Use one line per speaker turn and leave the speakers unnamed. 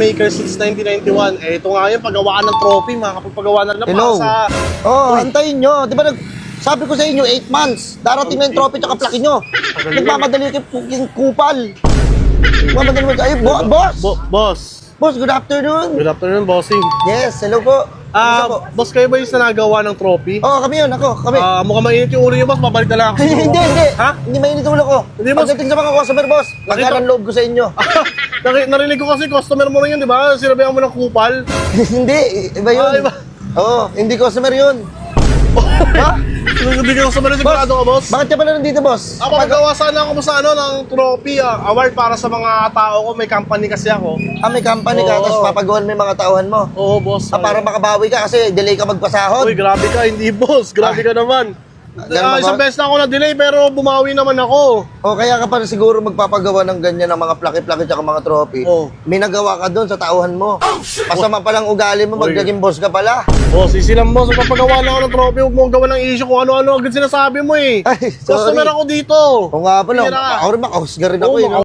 maker since 1991. Eh, ito nga yun, paggawaan ng trophy, makakapagpagawa na lang
Hello.
para sa...
Antayin nyo. Di ba sabi ko sa inyo, 8 months. Darating na yung trophy tsaka plaki nyo. Nagmamadali kayo fucking kupal. Nagmamadali mo. Ay, boss!
Boss.
Boss, good afternoon.
Good afternoon, bossing.
Yes, hello po.
Boss, kayo ba yung nagawa ng trophy?
Oo, kami yun, kami.
Mukhang mainit yung ulo niyo, boss. Babalik na lang ako.
Hindi.
Ha?
Hindi mainit ulo ko.
Hindi, boss.
Pagdating sa mga customer, boss, nagkaroon loob ko sa inyo.
Narinig ko kasi customer mo rin yun, di ba? Sinabihan mo ng kupal.
Hindi, iba yun.
Iba.
Oo, hindi customer yun. Ha?
Hindi ka customer rin sigurado ka, boss?
Bakit ka pala nandito, boss?
Paggawa sana ako sa ng trophy, award para sa mga tao ko. May company kasi ako.
May company ka,
Oo.
tapos papagawan mo yung mga tauhan mo.
Oo, boss.
Para makabawi ka kasi delay ka magpasahod.
Uy, grabe ka. Hindi, boss. Grabe ka naman.
Ganun ba,
Isang
boss?
beses na ako na-delay pero bumawi naman ako.
O kaya ka pa siguro magpapagawa ng ganyan ng mga plaki-plaki at mga trophy.
Oo.
May nagawa ka doon sa tauhan mo. Masama palang ugali mo, magiging boss ka pala.
Boss, isilang boss. Papagawa na ako ng trophy. Huwag mo gawa ng issue kung ano-ano. Agad sinasabi mo eh.
Ay, sorry.
Customer ako dito.
O nga pala,
Tira.
ako rin makahusga rin ako
Oo,
eh. no?